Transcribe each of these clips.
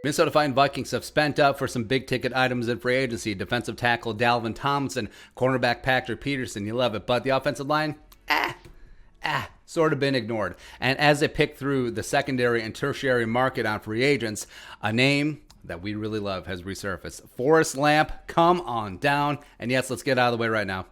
Minnesota Vikings have spent up for some big-ticket items in free agency. Defensive tackle Dalvin Tomlinson, cornerback Patrick Peterson, you love it. But the offensive line, sort of been ignored. And as they pick through the secondary and tertiary market on free agents, a name that we really love has resurfaced. Forrest Lamp, come on down. And yes, let's get out of the way right now.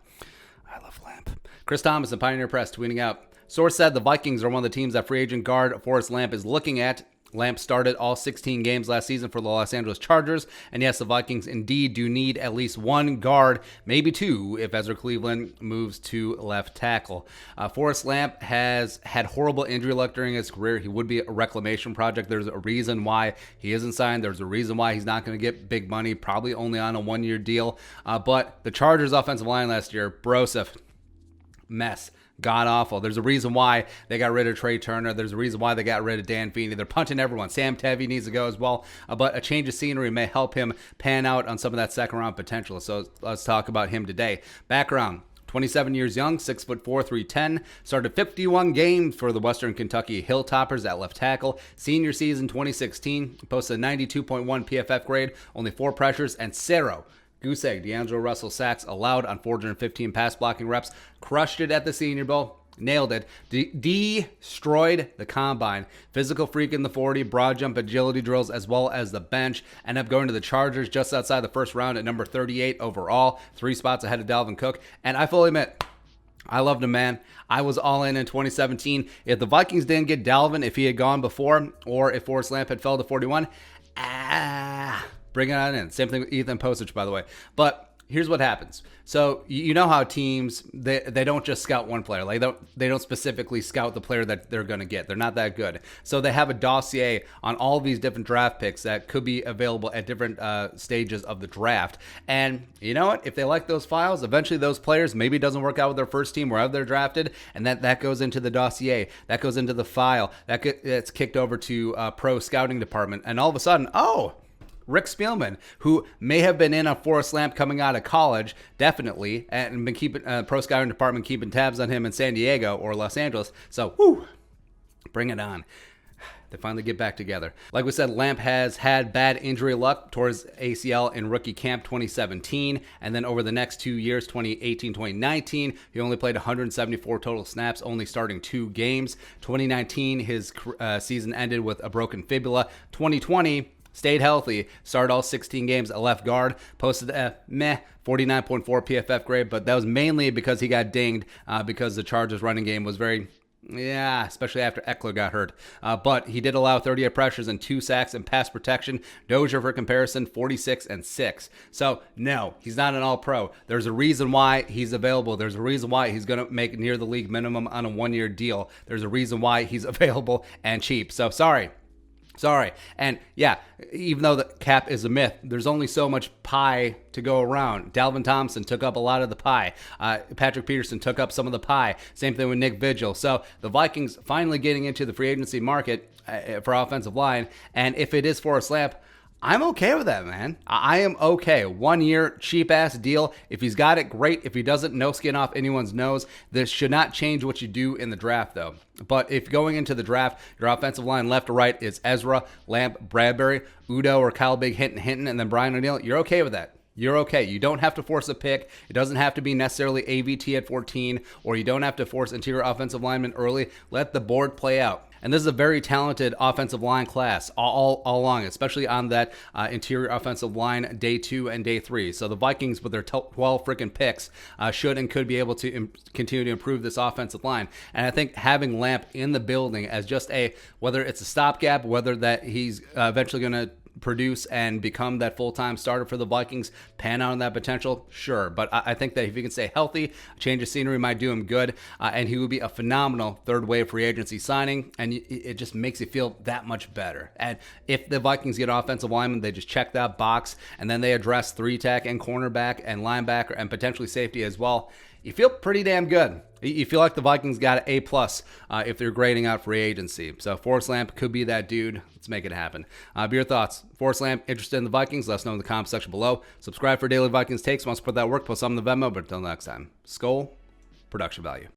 I love Lamp. Chris Thomas of Pioneer Press tweeting out, source said the Vikings are one of the teams that free agent guard Forrest Lamp is looking at. Lamp started all 16 games last season for the Los Angeles Chargers. And yes, the Vikings indeed do need at least one guard, maybe two, if Ezra Cleveland moves to left tackle. Forrest Lamp has had horrible injury luck during his career. He would be a reclamation project. There's a reason why he isn't signed. There's a reason why he's not going to get big money, probably only on a one-year deal. But the Chargers offensive line last year, Broseph, mess. God awful. There's a reason why they got rid of Trey Turner. There's a reason why they got rid of Dan Feeney. They're punting everyone. Sam Tevy needs to go as well. But a change of scenery may help him pan out on some of that second round potential. So let's talk about him today. Background. 27 years young, 6'4", 310. Started 51 games for the Western Kentucky Hilltoppers at left tackle. Senior season 2016. Posted a 92.1 PFF grade. Only 4 pressures and 0 goose egg, D'Angelo Russell sacks allowed on 415 pass blocking reps. Crushed it at the Senior Bowl. Nailed it. Destroyed the combine. Physical freak in the 40, broad jump agility drills, as well as the bench. Ended up going to the Chargers just outside the first round at number 38 overall. 3 spots ahead of Dalvin Cook. And I fully admit, I loved him, man. I was all in 2017. If the Vikings didn't get Dalvin, if he had gone before, or if Forrest Lamp had fell to 41, bring it on in. Same thing with Ethan Posich, by the way. But here's what happens. So you know how teams, they don't just scout one player. Like they don't specifically scout the player that they're going to get. They're not that good. So they have a dossier on all these different draft picks that could be available at different stages of the draft. And you know what? If they like those files, eventually those players, maybe it doesn't work out with their first team wherever they're drafted, and that goes into the dossier. That goes into the file. That's kicked over to pro scouting department. And all of a sudden, Rick Spielman, who may have been in on Forrest Lamp coming out of college, definitely, and been keeping pro scouting department keeping tabs on him in San Diego or Los Angeles. So, bring it on. They finally get back together. Like we said, Lamp has had bad injury luck towards ACL in rookie camp 2017, and then over the next 2 years, 2018, 2019, he only played 174 total snaps, only starting 2 games. 2019, his season ended with a broken fibula. 2020, stayed healthy, started all 16 games at left guard, posted a 49.4 PFF grade, but that was mainly because he got dinged because the Chargers running game was very, especially after Eckler got hurt. But he did allow 38 pressures and 2 sacks and pass protection. Dozier, for comparison, 46 and 6. So, no, he's not an all-pro. There's a reason why he's available. There's a reason why he's going to make near the league minimum on a 1-year deal. There's a reason why he's available and cheap. So, sorry. And even though the cap is a myth, there's only so much pie to go around. Dalvin Tomlinson took up a lot of the pie. Patrick Peterson took up some of the pie. Same thing with Nick Vigil. So the Vikings finally getting into the free agency market for offensive line. And if it is Forrest Lamp, I'm okay with that, man. I am okay. 1 year, cheap-ass deal. If he's got it, great. If he doesn't, no skin off anyone's nose. This should not change what you do in the draft, though. But if going into the draft, your offensive line left to right is Ezra, Lamp, Bradbury, Udo, or Kyle Big Hinton, and then Brian O'Neill, you're okay with that. You're okay. You don't have to force a pick. It doesn't have to be necessarily AVT at 14, or you don't have to force interior offensive linemen early. Let the board play out. And this is a very talented offensive line class all along, especially on that interior offensive line day 2 and day 3. So the Vikings, with their 12 freaking picks, should and could be able to continue to improve this offensive line. And I think having Lamp in the building as just whether it's a stopgap, whether that he's eventually going to produce and become that full-time starter for the Vikings, pan out on that potential, sure. But I think that if he can stay healthy, a change of scenery might do him good, and he would be a phenomenal third-wave free agency signing, and it just makes you feel that much better. And if the Vikings get offensive linemen, they just check that box, and then they address 3-tech and cornerback and linebacker and potentially safety as well. You feel pretty damn good. You feel like the Vikings got an A+ if they're grading out free agency. So Forrest Lamp could be that dude. Let's make it happen. Be your thoughts. Forrest Lamp, interested in the Vikings? Let us know in the comments section below. Subscribe for daily Vikings takes. Want to support that work? Post some in the Venmo. But until next time, Skol, production value.